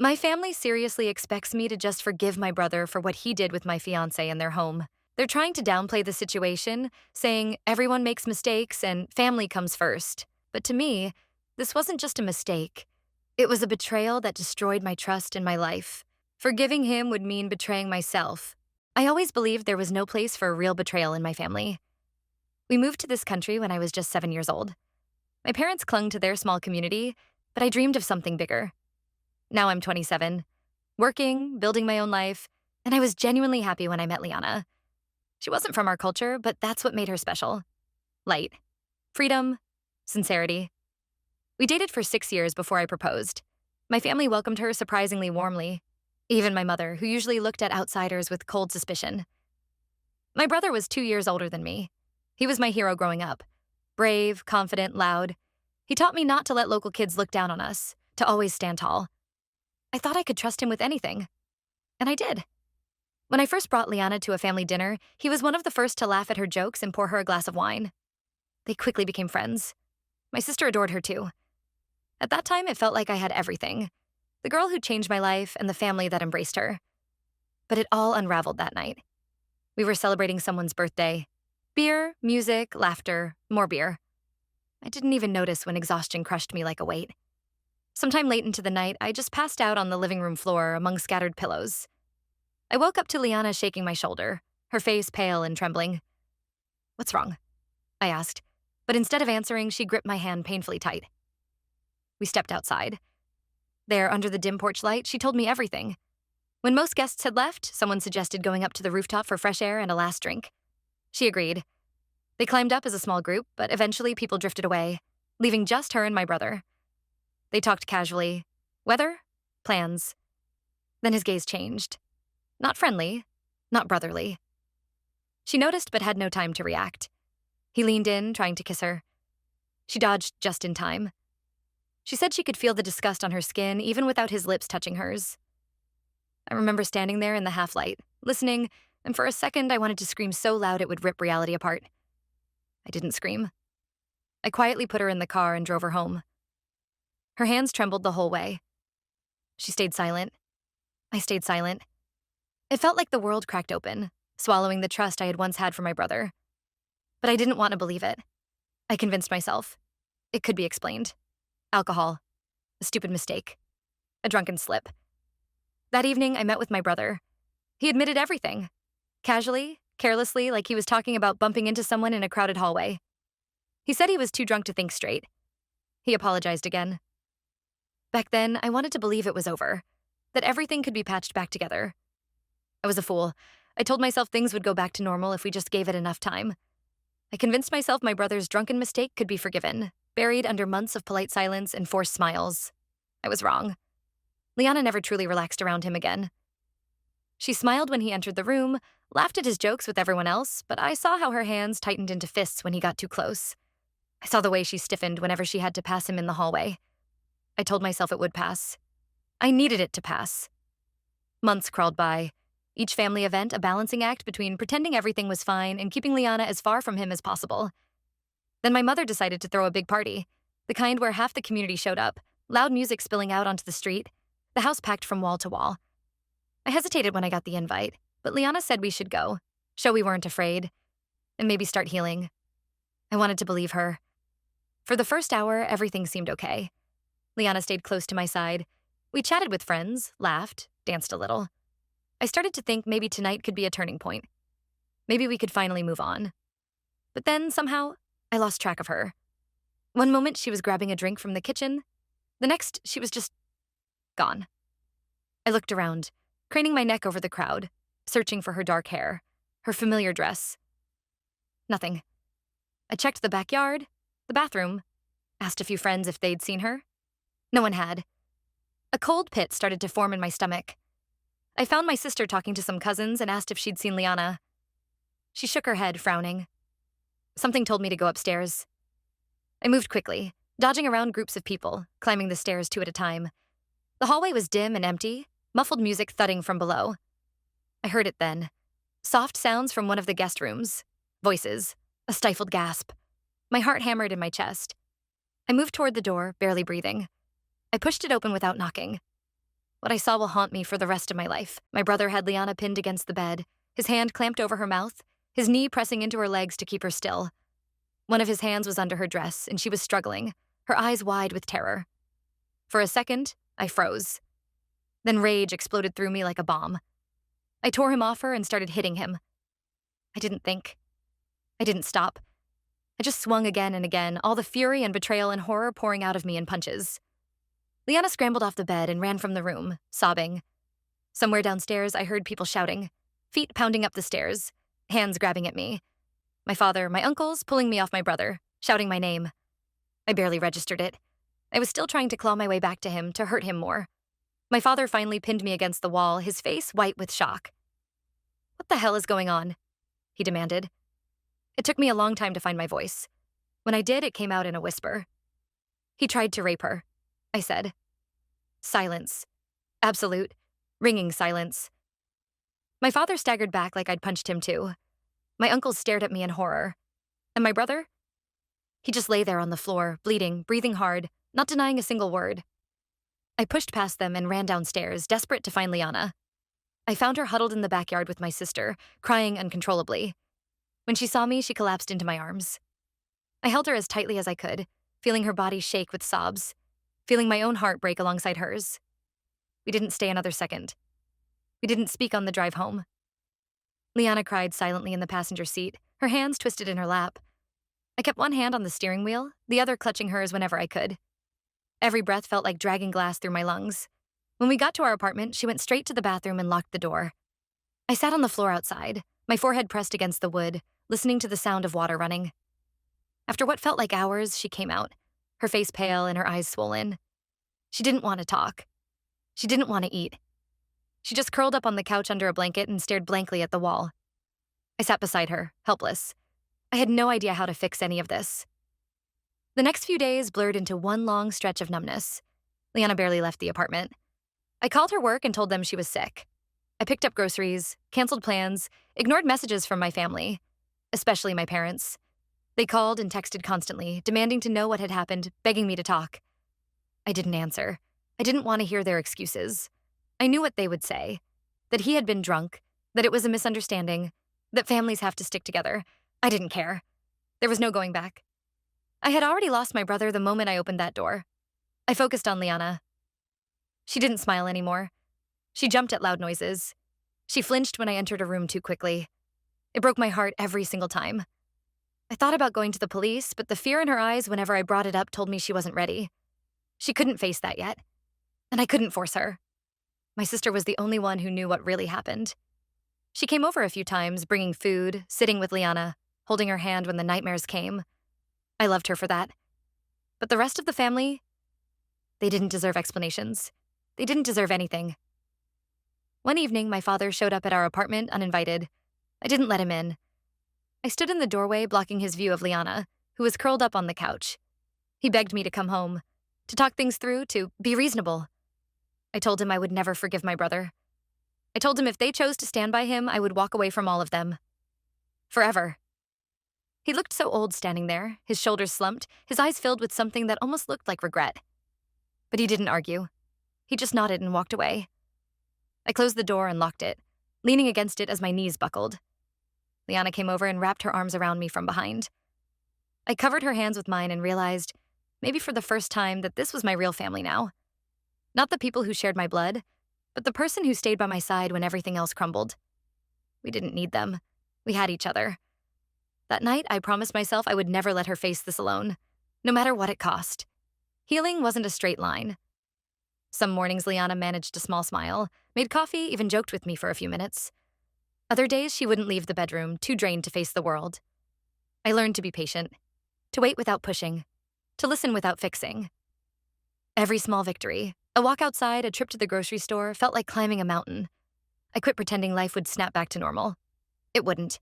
My family seriously expects me to just forgive my brother for what he did with my fiancée in their home. They're trying to downplay the situation, saying everyone makes mistakes and family comes first. But to me, this wasn't just a mistake. It was a betrayal that destroyed my trust in my life. Forgiving him would mean betraying myself. I always believed there was no place for a real betrayal in my family. We moved to this country when I was just 7 years old. My parents clung to their small community, but I dreamed of something bigger. Now I'm 27, working, building my own life, and I was genuinely happy when I met Liana. She wasn't from our culture, but that's what made her special. Light, freedom, sincerity. We dated for 6 years before I proposed. My family welcomed her surprisingly warmly, even my mother, who usually looked at outsiders with cold suspicion. My brother was 2 years older than me. He was my hero growing up. Brave, confident, loud. He taught me not to let local kids look down on us, to always stand tall. I thought I could trust him with anything. And I did. When I first brought Liana to a family dinner, he was one of the first to laugh at her jokes and pour her a glass of wine. They quickly became friends. My sister adored her too. At that time, it felt like I had everything. The girl who changed my life and the family that embraced her. But it all unraveled that night. We were celebrating someone's birthday. Beer, music, laughter, more beer. I didn't even notice when exhaustion crushed me like a weight. Sometime late into the night, I just passed out on the living room floor among scattered pillows. I woke up to Liana shaking my shoulder, her face pale and trembling. "What's wrong?" I asked, but instead of answering, she gripped my hand painfully tight. We stepped outside. There, under the dim porch light, she told me everything. When most guests had left, someone suggested going up to the rooftop for fresh air and a last drink. She agreed. They climbed up as a small group, but eventually people drifted away, leaving just her and my brother. They talked casually. Weather? Plans. Then his gaze changed. Not friendly, not brotherly. She noticed but had no time to react. He leaned in, trying to kiss her. She dodged just in time. She said she could feel the disgust on her skin even without his lips touching hers. I remember standing there in the half-light, listening, and for a second I wanted to scream so loud it would rip reality apart. I didn't scream. I quietly put her in the car and drove her home. Her hands trembled the whole way. She stayed silent. I stayed silent. It felt like the world cracked open, swallowing the trust I had once had for my brother. But I didn't want to believe it. I convinced myself. It could be explained. Alcohol. A stupid mistake. A drunken slip. That evening, I met with my brother. He admitted everything. Casually, carelessly, like he was talking about bumping into someone in a crowded hallway. He said he was too drunk to think straight. He apologized again. Back then, I wanted to believe it was over, that everything could be patched back together. I was a fool. I told myself things would go back to normal if we just gave it enough time. I convinced myself my brother's drunken mistake could be forgiven, buried under months of polite silence and forced smiles. I was wrong. Liana never truly relaxed around him again. She smiled when he entered the room, laughed at his jokes with everyone else, but I saw how her hands tightened into fists when he got too close. I saw the way she stiffened whenever she had to pass him in the hallway. I told myself it would pass. I needed it to pass. Months crawled by. Each family event a balancing act between pretending everything was fine and keeping Liana as far from him as possible. Then my mother decided to throw a big party, the kind where half the community showed up, loud music spilling out onto the street, the house packed from wall to wall. I hesitated when I got the invite, but Liana said we should go, show we weren't afraid, and maybe start healing. I wanted to believe her. For the first hour, everything seemed okay. Liana stayed close to my side. We chatted with friends, laughed, danced a little. I started to think maybe tonight could be a turning point. Maybe we could finally move on. But then, somehow, I lost track of her. One moment, she was grabbing a drink from the kitchen. The next, she was just gone. I looked around, craning my neck over the crowd, searching for her dark hair, her familiar dress. Nothing. I checked the backyard, the bathroom, asked a few friends if they'd seen her. No one had. A cold pit started to form in my stomach. I found my sister talking to some cousins and asked if she'd seen Liana. She shook her head, frowning. Something told me to go upstairs. I moved quickly, dodging around groups of people, climbing the stairs two at a time. The hallway was dim and empty, muffled music thudding from below. I heard it then. Soft sounds from one of the guest rooms. Voices. A stifled gasp. My heart hammered in my chest. I moved toward the door, barely breathing. I pushed it open without knocking. What I saw will haunt me for the rest of my life. My brother had Liana pinned against the bed, his hand clamped over her mouth, his knee pressing into her legs to keep her still. One of his hands was under her dress, and she was struggling, her eyes wide with terror. For a second, I froze. Then rage exploded through me like a bomb. I tore him off her and started hitting him. I didn't think. I didn't stop. I just swung again and again, all the fury and betrayal and horror pouring out of me in punches. Liana scrambled off the bed and ran from the room, sobbing. Somewhere downstairs, I heard people shouting, feet pounding up the stairs, hands grabbing at me. My father, my uncles, pulling me off my brother, shouting my name. I barely registered it. I was still trying to claw my way back to him, to hurt him more. My father finally pinned me against the wall, his face white with shock. "What the hell is going on?" he demanded. It took me a long time to find my voice. When I did, it came out in a whisper. "He tried to rape her," I said. Silence. Absolute, ringing silence. My father staggered back like I'd punched him too. My uncles stared at me in horror. And my brother? He just lay there on the floor, bleeding, breathing hard, not denying a single word. I pushed past them and ran downstairs, desperate to find Liana. I found her huddled in the backyard with my sister, crying uncontrollably. When she saw me, she collapsed into my arms. I held her as tightly as I could, feeling her body shake with sobs, feeling my own heart break alongside hers. We didn't stay another second. We didn't speak on the drive home. Liana cried silently in the passenger seat, her hands twisted in her lap. I kept one hand on the steering wheel, the other clutching hers whenever I could. Every breath felt like dragging glass through my lungs. When we got to our apartment, she went straight to the bathroom and locked the door. I sat on the floor outside, my forehead pressed against the wood, listening to the sound of water running. After what felt like hours, she came out, her face pale and her eyes swollen. She didn't want to talk. She didn't want to eat. She just curled up on the couch under a blanket and stared blankly at the wall. I sat beside her, helpless. I had no idea how to fix any of this. The next few days blurred into one long stretch of numbness. Liana barely left the apartment. I called her work and told them she was sick. I picked up groceries, canceled plans, ignored messages from my family, especially my parents. They called and texted constantly, demanding to know what had happened, begging me to talk. I didn't answer. I didn't want to hear their excuses. I knew what they would say, that he had been drunk, that it was a misunderstanding, that families have to stick together. I didn't care. There was no going back. I had already lost my brother the moment I opened that door. I focused on Liana. She didn't smile anymore. She jumped at loud noises. She flinched when I entered a room too quickly. It broke my heart every single time. I thought about going to the police, but the fear in her eyes whenever I brought it up told me she wasn't ready. She couldn't face that yet, and I couldn't force her. My sister was the only one who knew what really happened. She came over a few times, bringing food, sitting with Liana, holding her hand when the nightmares came. I loved her for that. But the rest of the family, they didn't deserve explanations. They didn't deserve anything. One evening, my father showed up at our apartment uninvited. I didn't let him in. I stood in the doorway, blocking his view of Liana, who was curled up on the couch. He begged me to come home, to talk things through, to be reasonable. I told him I would never forgive my brother. I told him if they chose to stand by him, I would walk away from all of them. Forever. He looked so old standing there, his shoulders slumped, his eyes filled with something that almost looked like regret. But he didn't argue. He just nodded and walked away. I closed the door and locked it, leaning against it as my knees buckled. Liana came over and wrapped her arms around me from behind. I covered her hands with mine and realized, maybe for the first time, that this was my real family now. Not the people who shared my blood, but the person who stayed by my side when everything else crumbled. We didn't need them. We had each other. That night, I promised myself I would never let her face this alone, no matter what it cost. Healing wasn't a straight line. Some mornings, Liana managed a small smile, made coffee, even joked with me for a few minutes. Other days, she wouldn't leave the bedroom, too drained to face the world. I learned to be patient, to wait without pushing, to listen without fixing. Every small victory, a walk outside, a trip to the grocery store, felt like climbing a mountain. I quit pretending life would snap back to normal. It wouldn't.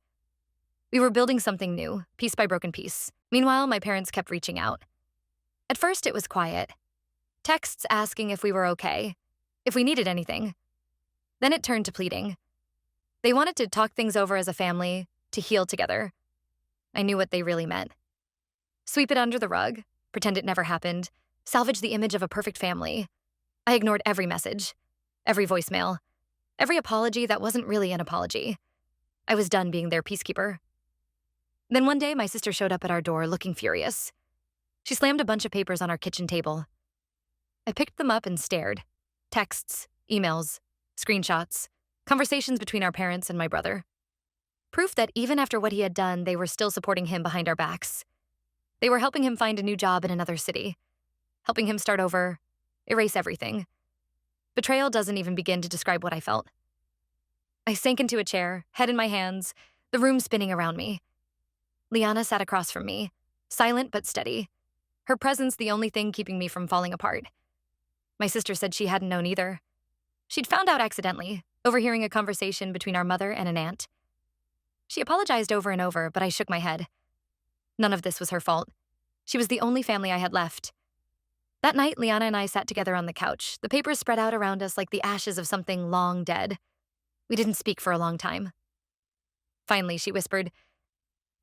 We were building something new, piece by broken piece. Meanwhile, my parents kept reaching out. At first, it was quiet. Texts asking if we were okay, if we needed anything. Then it turned to pleading. They wanted to talk things over as a family, to heal together. I knew what they really meant. Sweep it under the rug, pretend it never happened, salvage the image of a perfect family. I ignored every message. Every voicemail. Every apology that wasn't really an apology. I was done being their peacekeeper. Then one day, my sister showed up at our door looking furious. She slammed a bunch of papers on our kitchen table. I picked them up and stared. Texts, emails, screenshots, conversations between our parents and my brother. Proof that even after what he had done, they were still supporting him behind our backs. They were helping him find a new job in another city, helping him start over, erase everything. Betrayal doesn't even begin to describe what I felt. I sank into a chair, head in my hands, the room spinning around me. Liana sat across from me, silent but steady, her presence the only thing keeping me from falling apart. My sister said she hadn't known either. She'd found out accidentally, overhearing a conversation between our mother and an aunt. She apologized over and over, but I shook my head. None of this was her fault. She was the only family I had left. That night, Liana and I sat together on the couch, the papers spread out around us like the ashes of something long dead. We didn't speak for a long time. Finally, she whispered,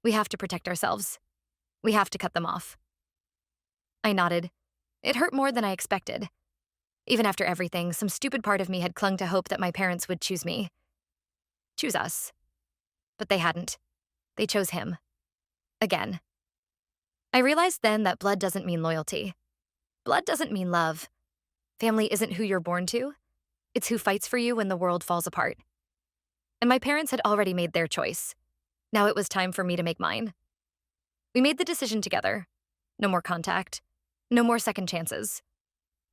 "We have to protect ourselves. We have to cut them off." I nodded. It hurt more than I expected. Even after everything, some stupid part of me had clung to hope that my parents would choose me. Choose us. But they hadn't. They chose him. Again. I realized then that blood doesn't mean loyalty. Blood doesn't mean love. Family isn't who you're born to. It's who fights for you when the world falls apart. And my parents had already made their choice. Now it was time for me to make mine. We made the decision together. No more contact. No more second chances.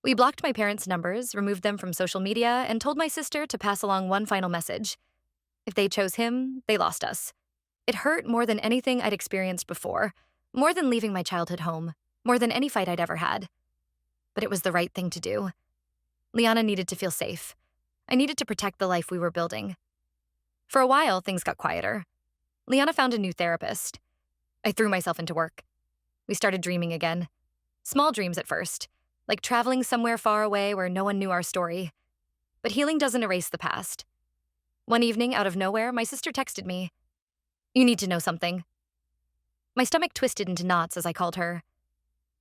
We blocked my parents' numbers, removed them from social media, and told my sister to pass along one final message. If they chose him, they lost us. It hurt more than anything I'd experienced before, more than leaving my childhood home, more than any fight I'd ever had. But it was the right thing to do. Liana needed to feel safe. I needed to protect the life we were building. For a while, things got quieter. Liana found a new therapist. I threw myself into work. We started dreaming again. Small dreams at first, like traveling somewhere far away where no one knew our story. But healing doesn't erase the past. One evening, out of nowhere, my sister texted me, "You need to know something." My stomach twisted into knots as I called her.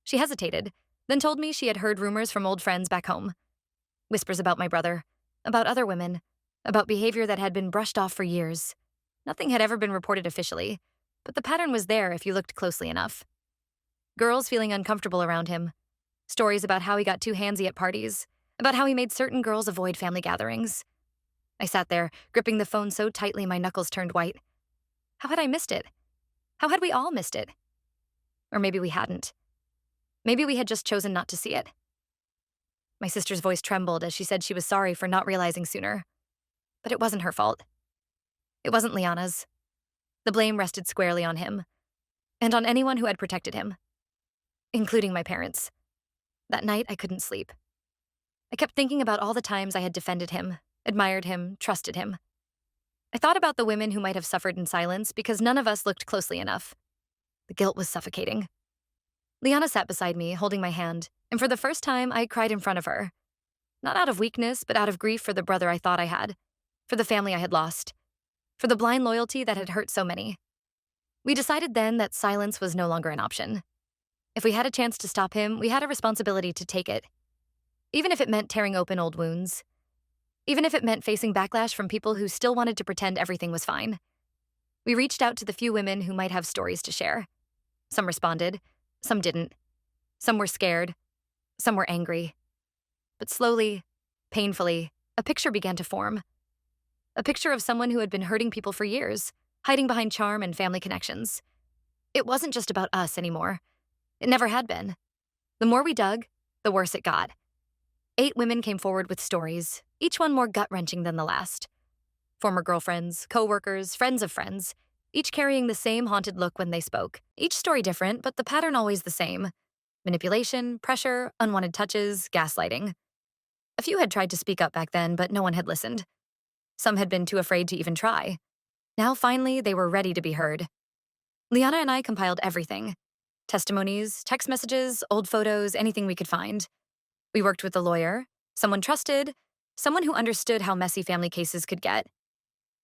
She hesitated, then told me she had heard rumors from old friends back home. Whispers about my brother, about other women, about behavior that had been brushed off for years. Nothing had ever been reported officially, but the pattern was there if you looked closely enough. Girls feeling uncomfortable around him. Stories about how he got too handsy at parties, about how he made certain girls avoid family gatherings. I sat there, gripping the phone so tightly my knuckles turned white. How had I missed it? How had we all missed it? Or maybe we hadn't. Maybe we had just chosen not to see it. My sister's voice trembled as she said she was sorry for not realizing sooner. But it wasn't her fault. It wasn't Liana's. The blame rested squarely on him, and on anyone who had protected him, including my parents. That night, I couldn't sleep. I kept thinking about all the times I had defended him, admired him, trusted him. I thought about the women who might have suffered in silence because none of us looked closely enough. The guilt was suffocating. Liana sat beside me, holding my hand, and for the first time, I cried in front of her. Not out of weakness, but out of grief for the brother I thought I had, for the family I had lost, for the blind loyalty that had hurt so many. We decided then that silence was no longer an option. If we had a chance to stop him, we had a responsibility to take it. Even if it meant tearing open old wounds. Even if it meant facing backlash from people who still wanted to pretend everything was fine. We reached out to the few women who might have stories to share. Some responded, some didn't. Some were scared, some were angry. But slowly, painfully, a picture began to form. A picture of someone who had been hurting people for years, hiding behind charm and family connections. It wasn't just about us anymore. It never had been. The more we dug, the worse it got. 8 women came forward with stories, each one more gut-wrenching than the last. Former girlfriends, co-workers, friends of friends, each carrying the same haunted look when they spoke. Each story different, but the pattern always the same. Manipulation, pressure, unwanted touches, gaslighting. A few had tried to speak up back then, but no one had listened. Some had been too afraid to even try. Now, finally, they were ready to be heard. Liana and I compiled everything. Testimonies, text messages, old photos, anything we could find. We worked with a lawyer, someone trusted, someone who understood how messy family cases could get.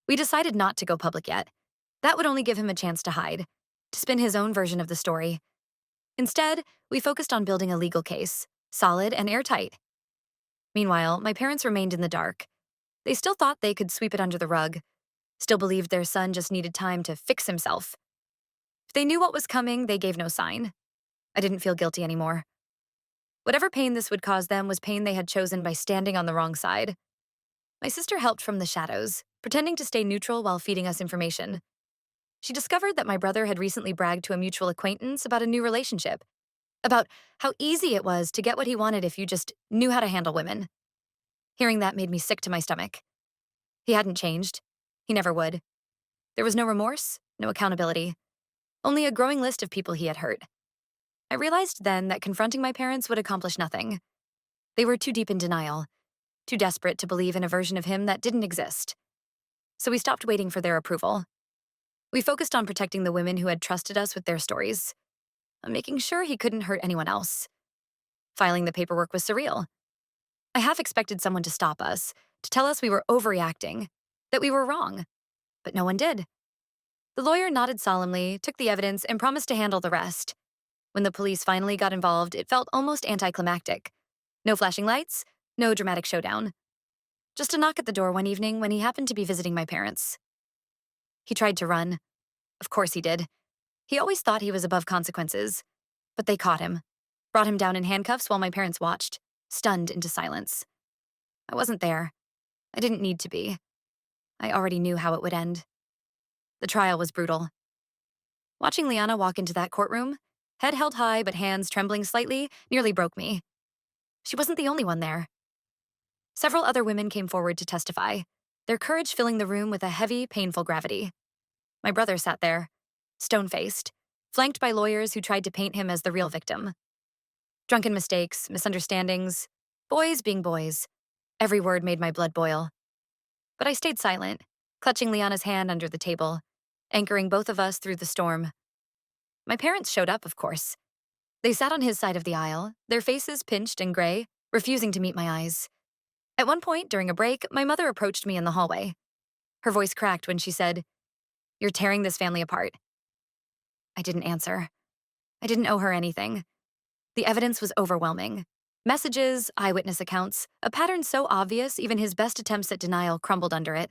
We decided not to go public yet. That would only give him a chance to hide, to spin his own version of the story. Instead, we focused on building a legal case, solid and airtight. Meanwhile, my parents remained in the dark. They still thought they could sweep it under the rug, still believed their son just needed time to fix himself. If they knew what was coming, they gave no sign. I didn't feel guilty anymore. Whatever pain this would cause them was pain they had chosen by standing on the wrong side. My sister helped from the shadows, pretending to stay neutral while feeding us information. She discovered that my brother had recently bragged to a mutual acquaintance about a new relationship, about how easy it was to get what he wanted if you just knew how to handle women. Hearing that made me sick to my stomach. He hadn't changed. He never would. There was no remorse, no accountability, only a growing list of people he had hurt. I realized then that confronting my parents would accomplish nothing. They were too deep in denial, too desperate to believe in a version of him that didn't exist. So we stopped waiting for their approval. We focused on protecting the women who had trusted us with their stories, on making sure he couldn't hurt anyone else. Filing the paperwork was surreal. I half expected someone to stop us, to tell us we were overreacting, that we were wrong, but no one did. The lawyer nodded solemnly, took the evidence, and promised to handle the rest. When the police finally got involved, it felt almost anticlimactic. No flashing lights, no dramatic showdown. Just a knock at the door one evening when he happened to be visiting my parents. He tried to run. Of course he did. He always thought he was above consequences. But they caught him, brought him down in handcuffs while my parents watched, stunned into silence. I wasn't there. I didn't need to be. I already knew how it would end. The trial was brutal. Watching Liana walk into that courtroom, head held high but hands trembling slightly, nearly broke me. She wasn't the only one there. Several other women came forward to testify, their courage filling the room with a heavy, painful gravity. My brother sat there, stone-faced, flanked by lawyers who tried to paint him as the real victim. Drunken mistakes, misunderstandings, boys being boys. Every word made my blood boil. But I stayed silent, clutching Liana's hand under the table, anchoring both of us through the storm. My parents showed up, of course. They sat on his side of the aisle, their faces pinched and gray, refusing to meet my eyes. At one point, during a break, my mother approached me in the hallway. Her voice cracked when she said, "You're tearing this family apart." I didn't answer. I didn't owe her anything. The evidence was overwhelming. Messages, eyewitness accounts, a pattern so obvious even his best attempts at denial crumbled under it.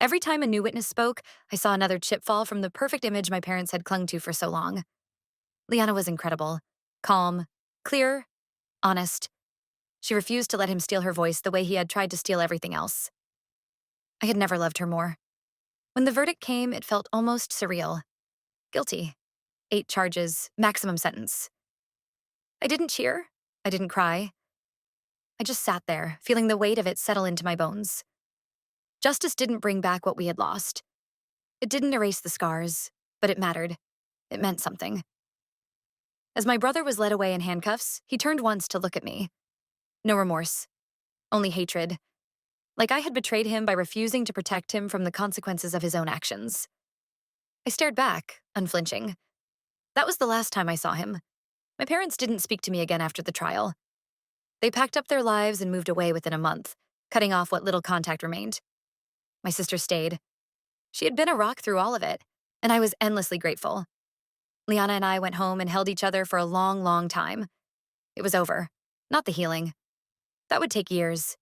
Every time a new witness spoke, I saw another chip fall from the perfect image my parents had clung to for so long. Liana was incredible. Calm, clear, honest. She refused to let him steal her voice the way he had tried to steal everything else. I had never loved her more. When the verdict came, it felt almost surreal. Guilty. 8 charges, maximum sentence. I didn't cheer. I didn't cry. I just sat there, feeling the weight of it settle into my bones. Justice didn't bring back what we had lost. It didn't erase the scars, but it mattered. It meant something. As my brother was led away in handcuffs, he turned once to look at me. No remorse. Only hatred. Like I had betrayed him by refusing to protect him from the consequences of his own actions. I stared back, unflinching. That was the last time I saw him. My parents didn't speak to me again after the trial. They packed up their lives and moved away within a month, cutting off what little contact remained. My sister stayed. She had been a rock through all of it, and I was endlessly grateful. Liana and I went home and held each other for a long, long time. It was over, not the healing. That would take years,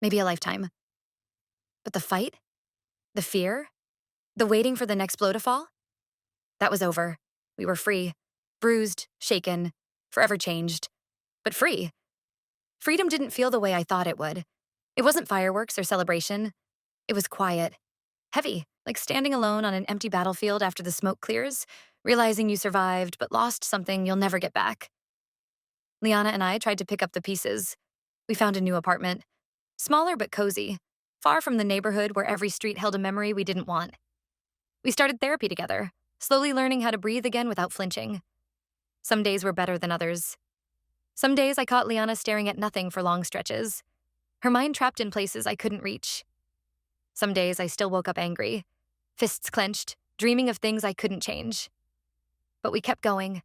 maybe a lifetime. But the fight, the fear, the waiting for the next blow to fall, that was over. We were free, bruised, shaken, forever changed, but free. Freedom didn't feel the way I thought it would. It wasn't fireworks or celebration. It was quiet, heavy, like standing alone on an empty battlefield after the smoke clears, realizing you survived but lost something you'll never get back. Liana and I tried to pick up the pieces. We found a new apartment, smaller but cozy, far from the neighborhood where every street held a memory we didn't want. We started therapy together, slowly learning how to breathe again without flinching. Some days were better than others. Some days I caught Liana staring at nothing for long stretches, her mind trapped in places I couldn't reach. Some days I still woke up angry, fists clenched, dreaming of things I couldn't change. But we kept going.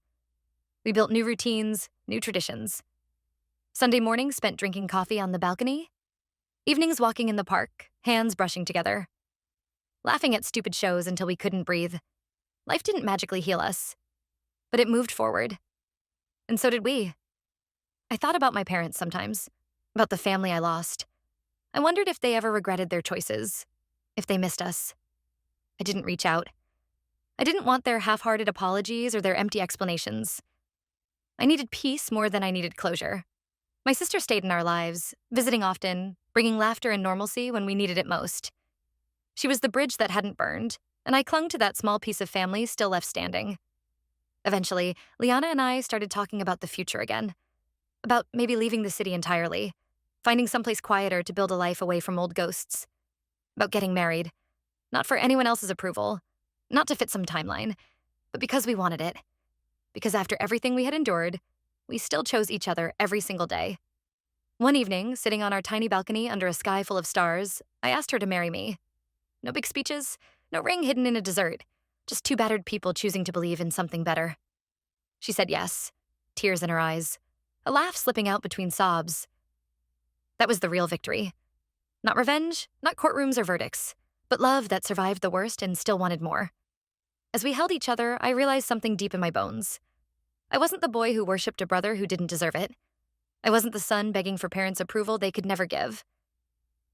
We built new routines, new traditions. Sunday mornings spent drinking coffee on the balcony. Evenings walking in the park, hands brushing together. Laughing at stupid shows until we couldn't breathe. Life didn't magically heal us, but it moved forward. And so did we. I thought about my parents sometimes. about the family I lost. I wondered if they ever regretted their choices, if they missed us. I didn't reach out. I didn't want their half-hearted apologies or their empty explanations. I needed peace more than I needed closure. My sister stayed in our lives, visiting often, bringing laughter and normalcy when we needed it most. She was the bridge that hadn't burned, and I clung to that small piece of family still left standing. Eventually, Liana and I started talking about the future again, about maybe leaving the city entirely, finding someplace quieter to build a life away from old ghosts, about getting married, not for anyone else's approval, not to fit some timeline, but because we wanted it. Because after everything we had endured, we still chose each other every single day. One evening, sitting on our tiny balcony under a sky full of stars, I asked her to marry me. No big speeches, no ring hidden in a dessert, just two battered people choosing to believe in something better. She said yes, tears in her eyes, a laugh slipping out between sobs. That was the real victory. Not revenge, not courtrooms or verdicts, but love that survived the worst and still wanted more. As we held each other, I realized something deep in my bones. I wasn't the boy who worshipped a brother who didn't deserve it. I wasn't the son begging for parents' approval they could never give.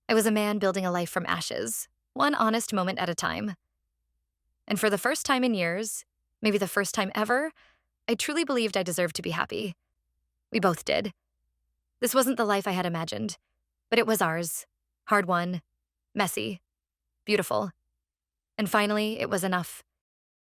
I was a man building a life from ashes, one honest moment at a time. And for the first time in years, maybe the first time ever, I truly believed I deserved to be happy. We both did. This wasn't the life I had imagined, but it was ours. Hard-won, messy, beautiful. And finally, it was enough.